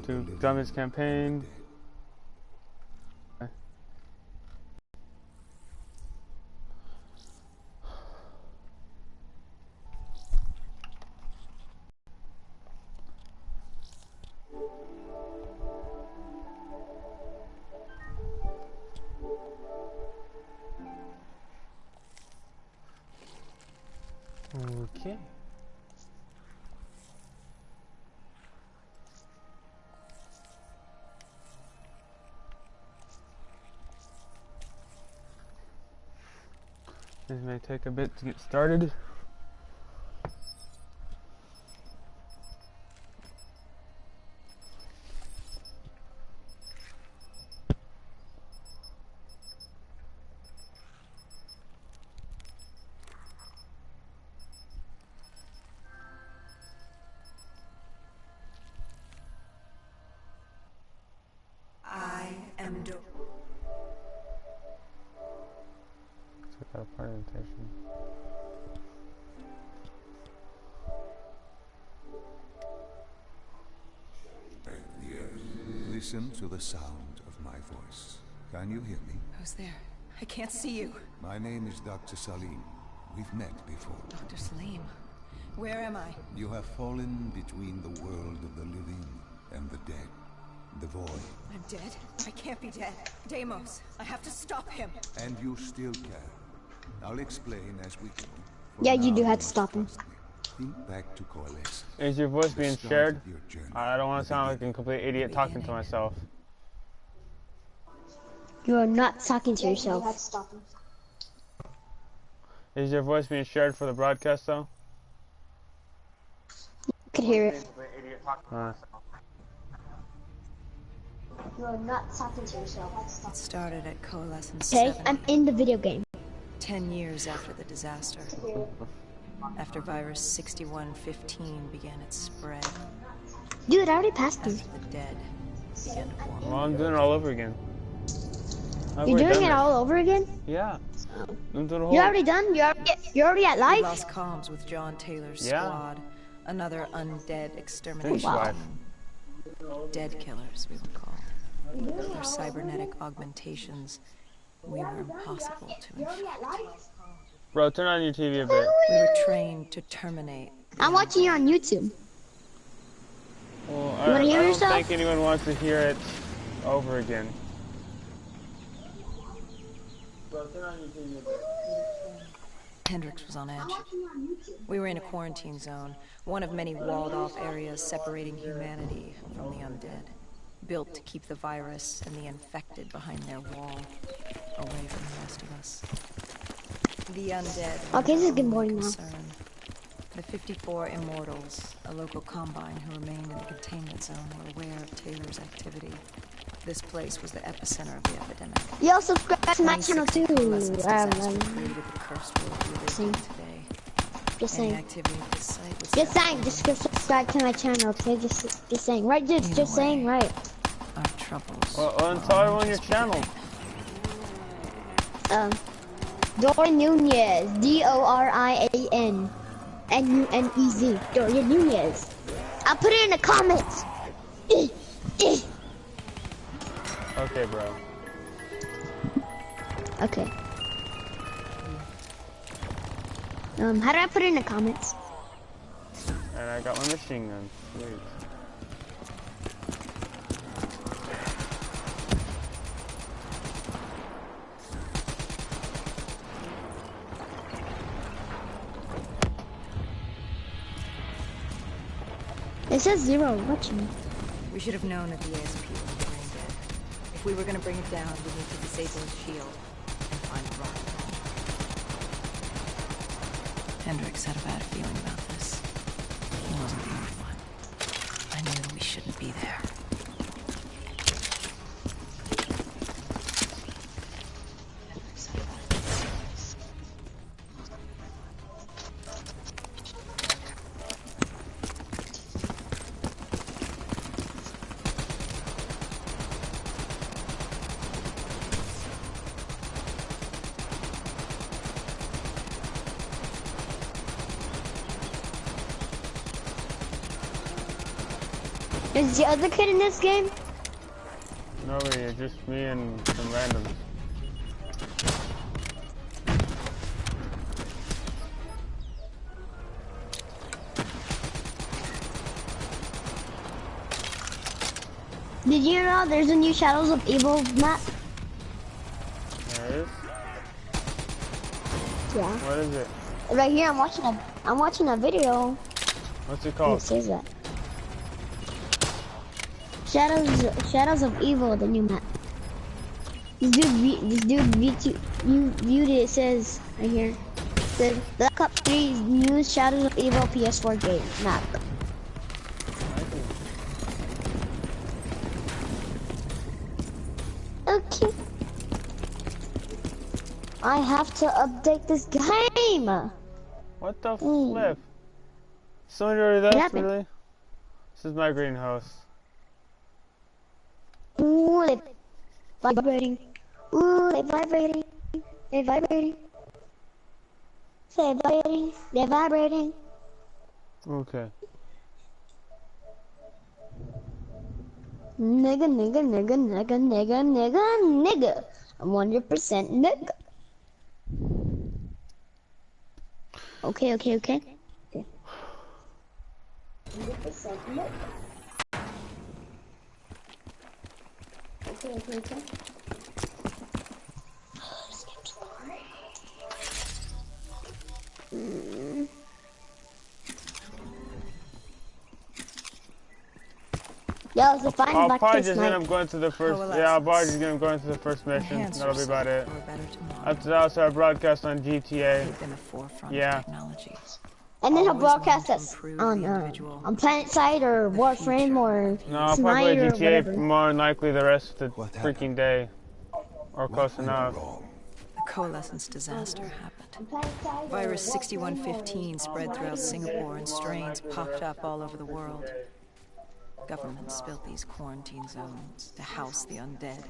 the to living Drummond's and campaign. the dead. Okay. This may take a bit to get started. I am Do. So I got a presentation. Listen to the sound of my voice. Can you hear me? Who's there? I can't see you. My name is Dr. Salim. We've met before. Dr. Salim. Where am I? You have fallen between the world of the living and the dead. The void. I'm dead? I can't be dead. Deimos, I have to stop him. And you still can. I'll explain as we go. For Yeah, you now, do have to must stop him. trust me. Think back to Coalesce. Is your voice The being start shared? of your journey. I don't want The to sound like a beginning. complete idiot talking to myself. You are not talking to yourself. Is your voice being shared for the broadcast though? Could hear it. Uh, You are not talking to yourself. It started at Coalescence Okay, 7, I'm in the video game. 10 years after the disaster. After virus 6115 began its spread. Dude, I already passed through. After the dead began to form. well, I'm doing it all over again. I've You're already doing done it this. all over again? Yeah. I'm doing the whole. You're already done? You're already at We live? lost comms with John Taylor's Yeah. squad. Another undead Thanks, extermination wife. team. Dead killers, we were called. Their cybernetic augmentations, we were impossible to infect. Bro, turn on your TV a bit. We were trained to terminate. I'm watching you on YouTube. Well, You wanna hear I don't yourself? think anyone wants to hear it over again. Bro, turn on your TV a bit. Hendrix was on edge. We were in a quarantine zone, one of many walled-off areas separating humanity from the undead, built to keep the virus and the infected behind their wall, away from the rest of us. The undead. Okay, this is getting were our boring now. concern. The 54 immortals, a local combine who remained in the containment zone, were aware of Taylor's activity. This place was the epicenter of the epidemic. Yo, subscribe to my channel too. Coalescence disaster created the cursed world we live in Saying. today. Just Any saying. activity at this site was Just set saying. Just subscribe to my channel, okay? Just saying. Right, dude? Either Just saying, way. right? our troubles. Well, tell everyone your channel. Dorian Nunez. Dorian Nunez. Dorian Nunez. I'll put it in the comments. Okay, bro. Okay. How do I put it in the comments? And I got my machine gun. Sweet. It says 0 watching. We should have known that the ASP was brain dead. If we were going to bring it down, we need to disable its shield and find a rock. Hendrix had a bad feeling about this. He wasn't the only one. I knew we shouldn't be there. Is the other kid in this game? Nobody, it's just me and some randoms. Did you know there's a new Shadows of Evil map? There is? Yeah. What is it? Right here, I'm watching a video. What's it It called? says that. Shadows of Evil, the new map. This dude viewed it. It says right here. The Black Ops 3 new Shadows of Evil PS4 game map. Okay. I have to update this game. What the flip? Somebody already left, happened? really? This is my greenhouse. Ooh, they vibrating. Ooh, they vibrating. They vibrating. They vibrating. They're vibrating. Okay. Nigga, nigga, nigga, nigga, nigga, nigga, nigga. I'm 100% nigga. Okay. 100% nigga. Okay. Yo, so fine I'll back probably this just night. end up going to the first. Yeah, I'll probably just end up going to the first mission. Enhance That'll be about it. yourself for a better tomorrow. After that, I'll start broadcast on GTA. Keep in the forefront Yeah. of technology. And then he'll Always broadcast want to us improve on the individual. Planet Side or Warframe or No, I'll probably play Smite or GTA whatever. more than likely the rest of the What freaking happened? day. Or What close went enough. wrong? A coalescence disaster happened. Planet Side or Virus Warframe 6115 or spread throughout Smite or Singapore and strains popped up all over the world. Governments built these quarantine zones to house the undead.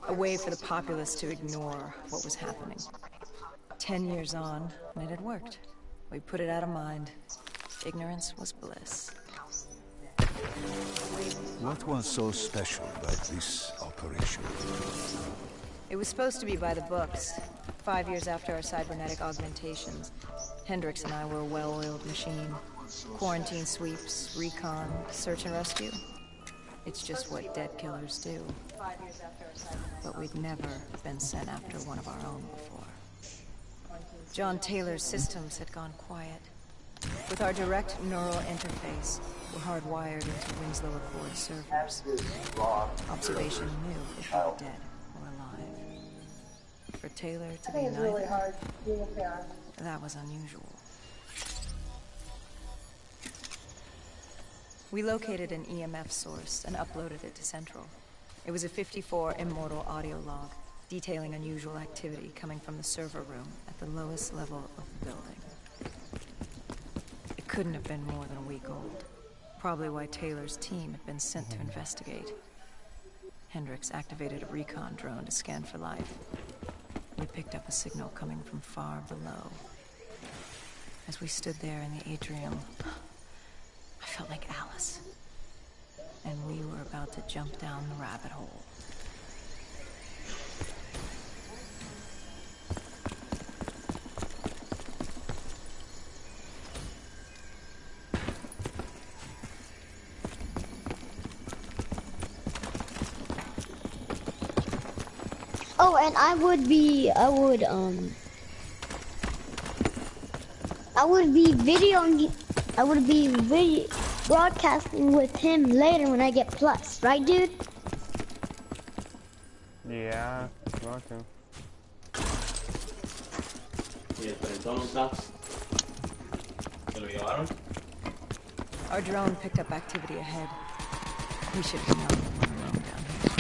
A way for the populace to ignore what was happening. 10 years on, and it had worked. We put it out of mind. Ignorance was bliss. What was so special about this operation? It was supposed to be by the books. 5 years after our cybernetic augmentations, Hendricks and I were a well-oiled machine. Quarantine sweeps, recon, search and rescue. It's just what dead killers do. But we'd never been sent after one of our own before. John Taylor's systems had gone quiet. With our direct neural interface, we're hardwired into Winslow Accord servers. Observation knew if we were dead or alive. For Taylor to be neither, that was unusual. We located an EMF source and uploaded it to Central. It was a 54 immortal audio log, detailing unusual activity coming from the server room at the lowest level of the building. It couldn't have been more than a week old. Probably why Taylor's team had been sent to investigate. Hendricks activated a recon drone to scan for life. We picked up a signal coming from far below. As we stood there in the atrium, I felt like Alice. And we were about to jump down the rabbit hole. Oh, and I would be broadcasting with him later when I get plus, right, dude? Yeah, you want to. ¿Y el frentón no está? ¿Se lo llevaron? Our drone picked up activity ahead. We should have known we were alone down here.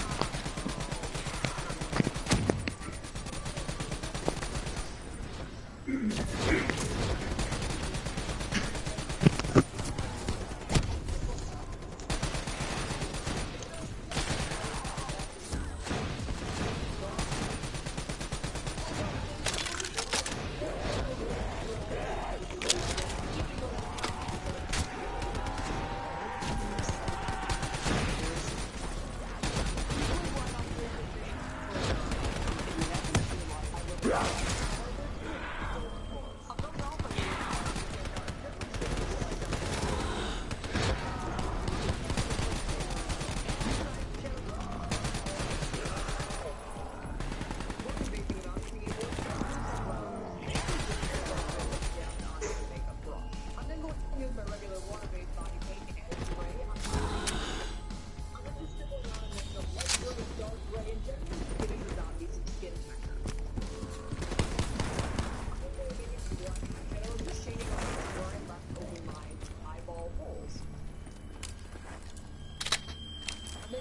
Oh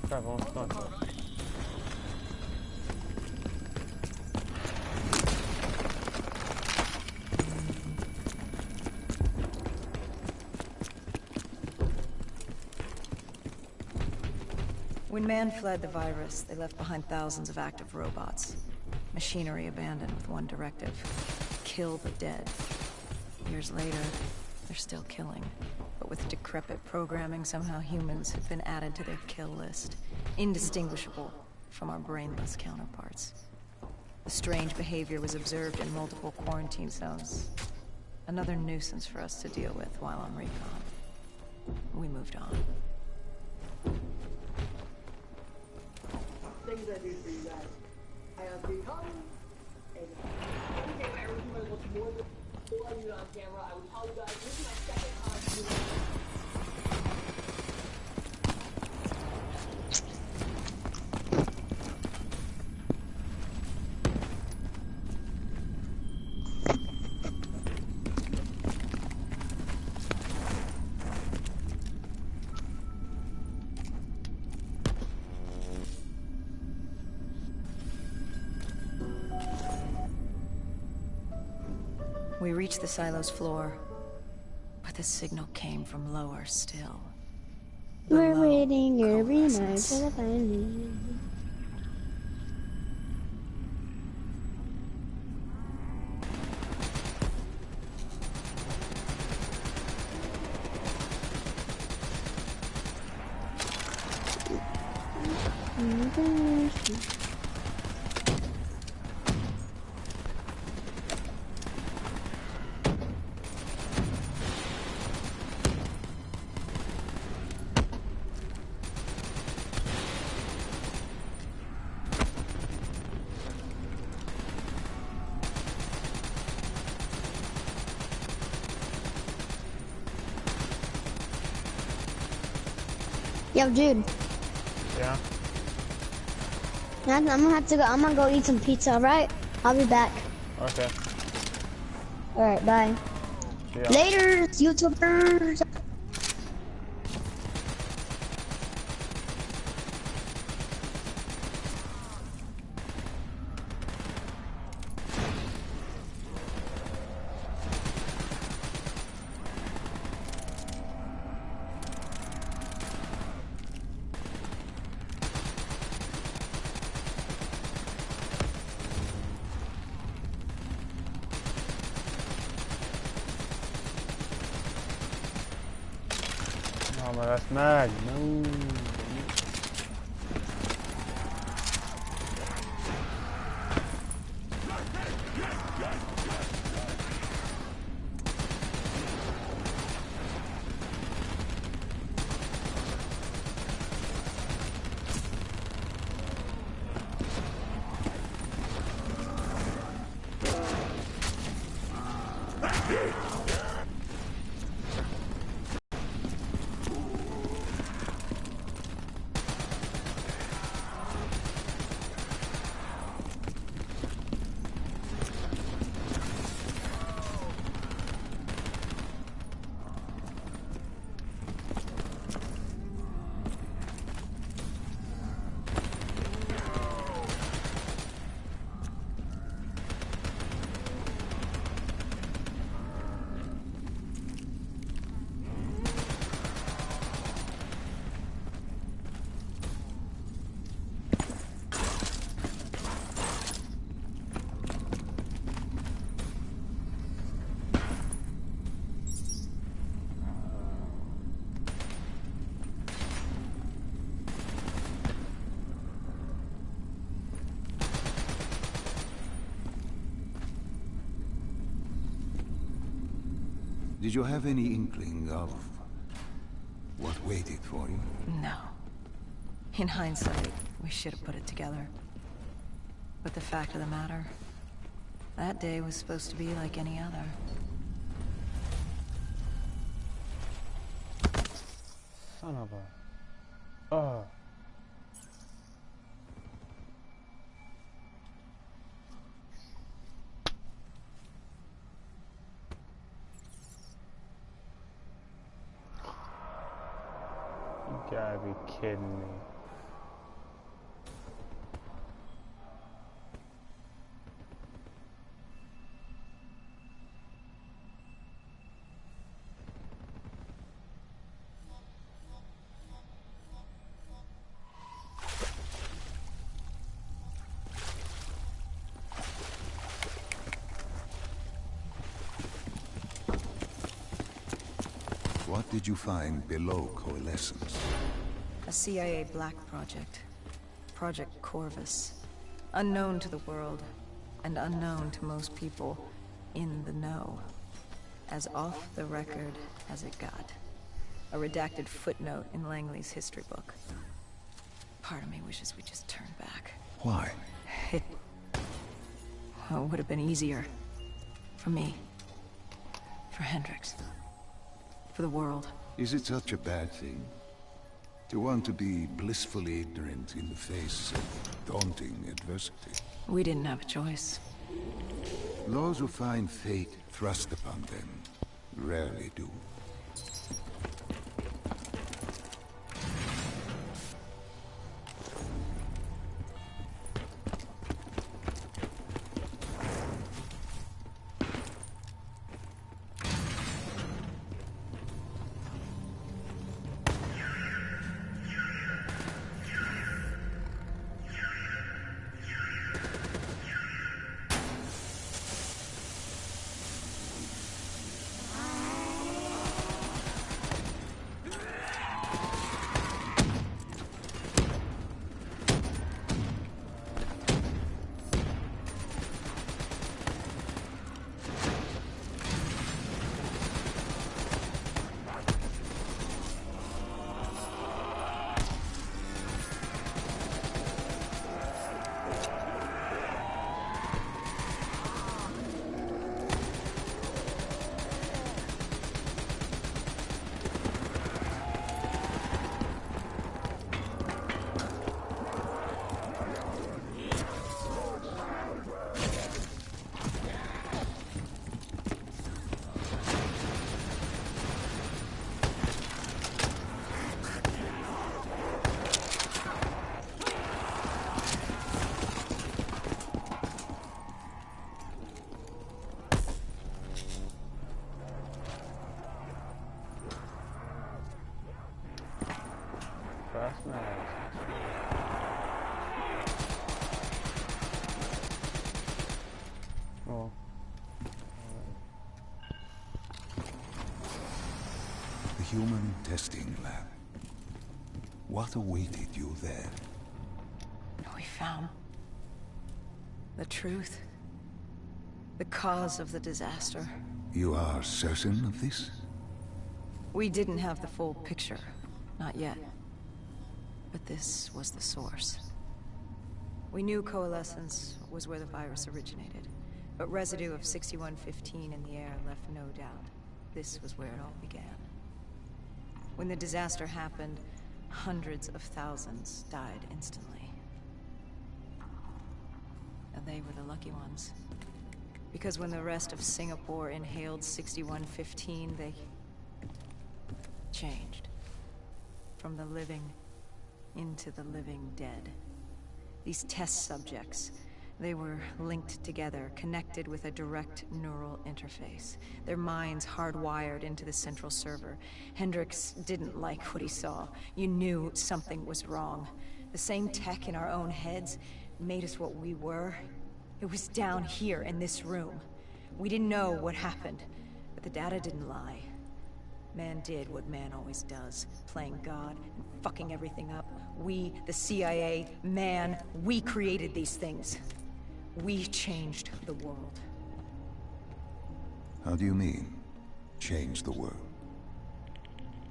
crap, I almost got that. When man fled the virus, they left behind thousands of active robots. Machinery abandoned with one directive: kill the dead. Years later, they're still killing. But with decrepit programming, somehow humans have been added to their kill list, indistinguishable from our brainless counterparts. The strange behavior was observed in multiple quarantine zones. Another nuisance for us to deal with while on recon. We moved on. Things I do for you guys. I have become a everything I ever do I look more than before I do it on camera. I would tell you guys this is my second time doing it. We reached the silo's floor, but the signal came from lower still. We're Below waiting every night coalescence. for the final. Yo, dude. Yeah. I'm gonna have to go. I'm gonna go eat some pizza, alright? I'll be back. Okay. Alright, bye. Yeah. Later, YouTubers. Oh man, that's mad. No. Did you have any inkling of what waited for you? No. In hindsight, we should have put it together. But the fact of the matter, that day was supposed to be like any other. Son of a... Oh. gotta be kidding me. What did you find below Coalescence? A CIA black project. Project Corvus. Unknown to the world, and unknown to most people in the know. As off the record as it got. A redacted footnote in Langley's history book. Part of me wishes we just turned back. Why? It would have been easier. For me. For Hendricks. For the world. Is it such a bad thing? To want to be blissfully ignorant in the face of daunting adversity? We didn't have a choice. Those who find fate thrust upon them rarely do. That's nice. Oh. The human testing lab. What awaited you there? We found the truth. The cause of the disaster. You are certain of this? We didn't have the full picture. Not yet. But this was the source. We knew Coalescence was where the virus originated, but residue of 6115 in the air left no doubt. This was where it all began. When the disaster happened, hundreds of thousands died instantly. And they were the lucky ones. Because when the rest of Singapore inhaled 6115, they changed. From the living into the living dead. These test subjects, they were linked together, connected with a direct neural interface. Their minds hardwired into the central server. Hendricks didn't like what he saw. You knew something was wrong. The same tech in our own heads made us what we were. It was down here in this room. We didn't know what happened, but the data didn't lie. Man did what man always does, playing God and fucking everything up. We, the CIA, man, we created these things. We changed the world. How do you mean, change the world?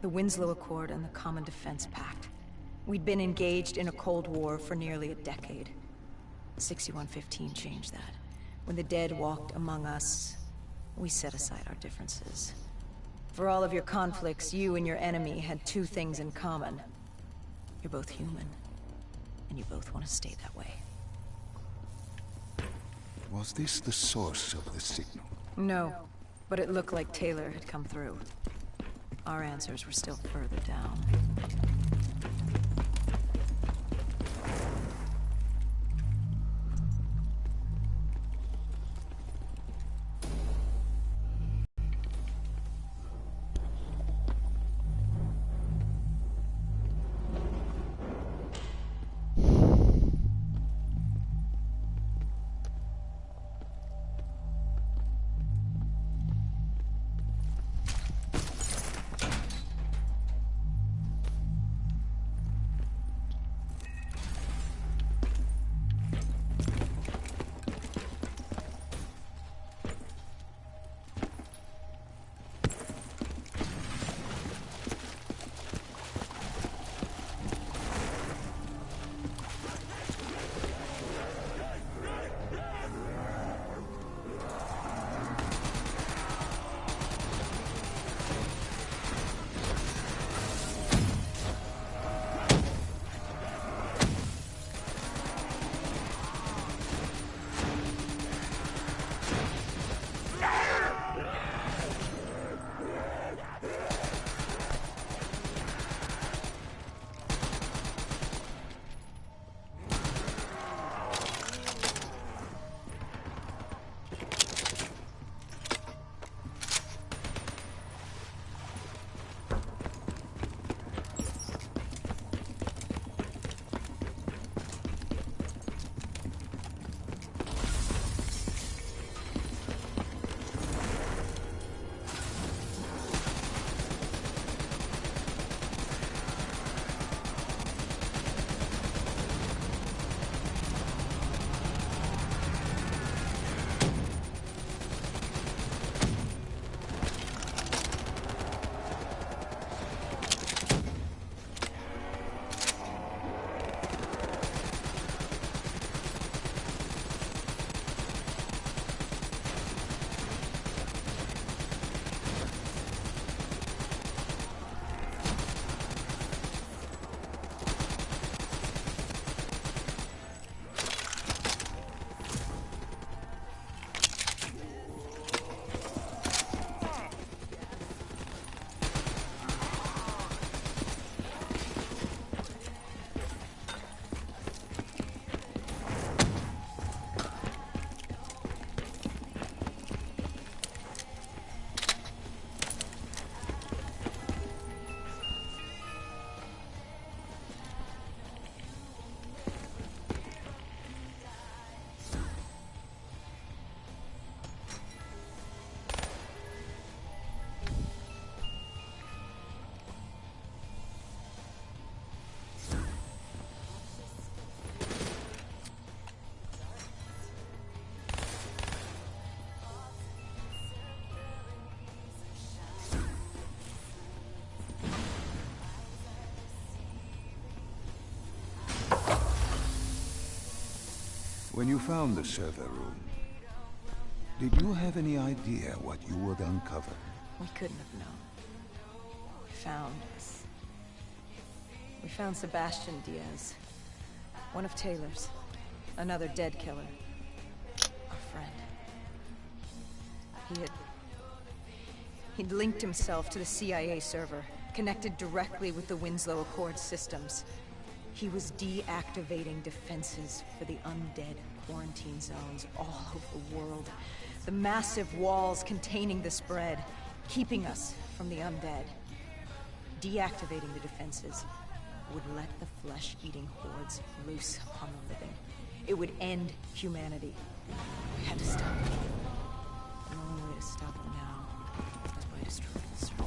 The Winslow Accord and the Common Defense Pact. We'd been engaged in a Cold War for nearly a decade. 6115 changed that. When the dead walked among us, we set aside our differences. For all of your conflicts, you and your enemy had two things in common. You're both human, and you both want to stay that way. Was this the source of the signal? No, but it looked like Taylor had come through. Our answers were still further down. When you found the server room, did you have any idea what you would uncover? We couldn't have known. We found Sebastian Diaz. One of Taylor's. Another dead killer. A friend. He'd linked himself to the CIA server, connected directly with the Winslow Accord systems. He was deactivating defenses for the undead quarantine zones all over the world. The massive walls containing the spread, keeping us from the undead. Deactivating the defenses would let the flesh-eating hordes loose upon the living. It would end humanity. We had to stop it. The only way to stop it now is by destroying the server.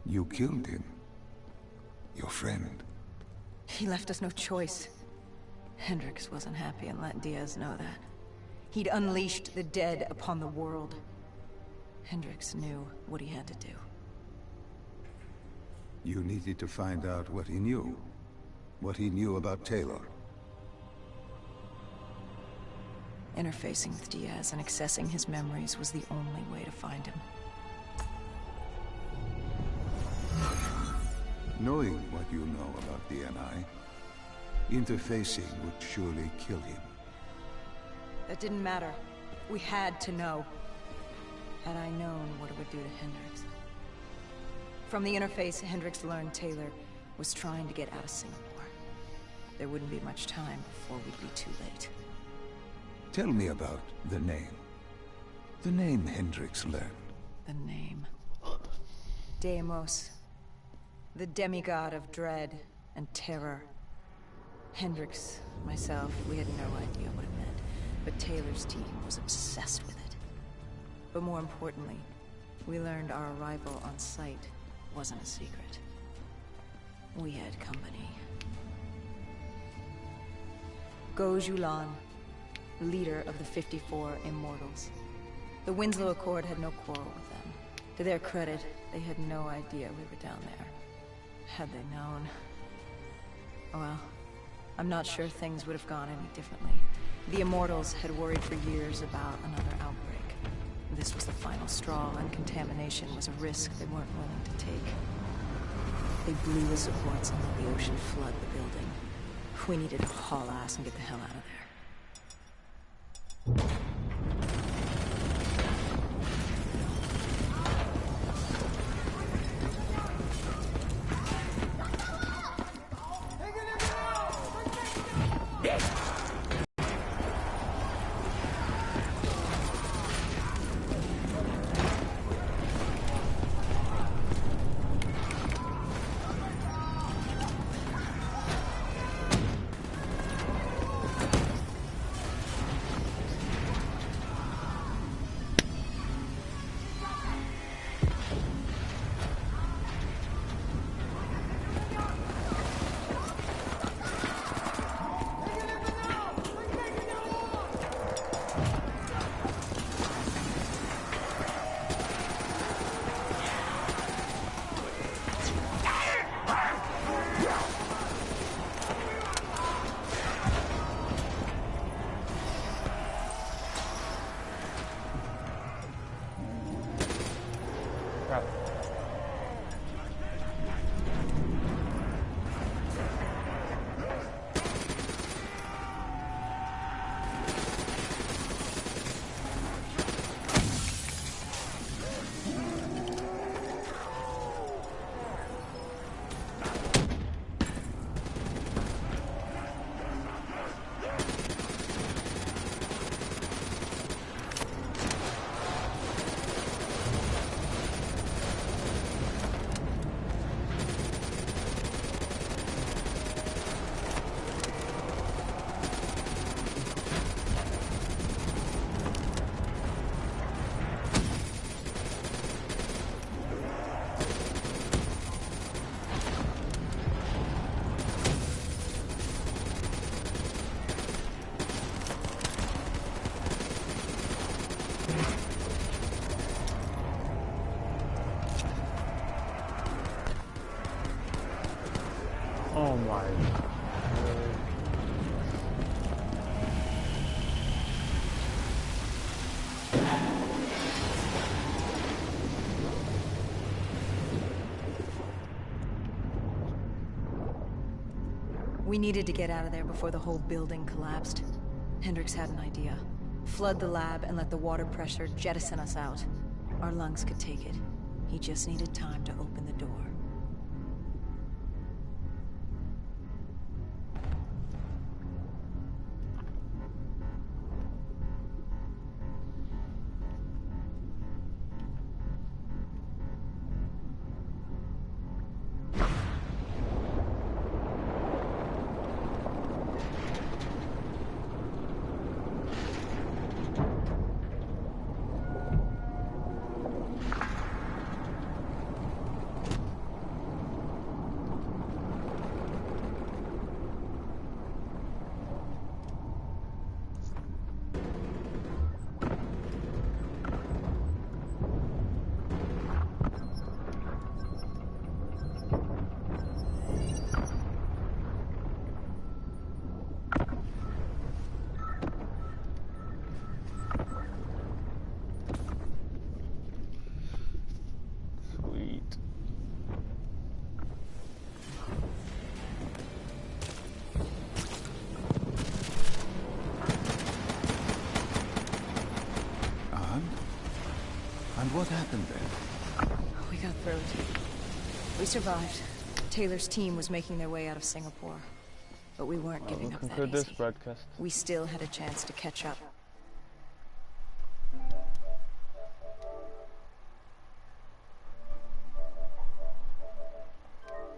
You killed him. Your friend. He left us no choice. Hendricks wasn't happy and let Diaz know that. He'd unleashed the dead upon the world. Hendricks knew what he had to do. You needed to find out what he knew. What he knew about Taylor. Interfacing with Diaz and accessing his memories was the only way to find him. Knowing what you know about DNI, interfacing would surely kill him. That didn't matter. We had to know. Had I known what it would do to Hendricks. From the interface, Hendricks learned Taylor was trying to get out of Singapore. There wouldn't be much time before we'd be too late. Tell me about the name. The name Hendricks learned. The name. Deimos. The demigod of dread and terror. Hendricks, myself, we had no idea what it meant, but Taylor's team was obsessed with it. But more importantly, we learned our arrival on site wasn't a secret. We had company. Go Julan, leader of the 54 Immortals. The Winslow Accord had no quarrel with them. To their credit, they had no idea we were down there. Had they known... well, I'm not sure things would have gone any differently. The Immortals had worried for years about another outbreak. This was the final straw, and contamination was a risk they weren't willing to take. They blew the supports and let the ocean flood the building. We needed to haul ass and get the hell out of there. Oh my God. We needed to get out of there before the whole building collapsed. Hendricks had an idea. Flood the lab and let the water pressure jettison us out. Our lungs could take it. He just needed time to open the door. what happened then? We got through it. We survived. Taylor's team was making their way out of Singapore. But we weren't giving We'll up that conclude this easy. broadcast. We still had a chance to catch up.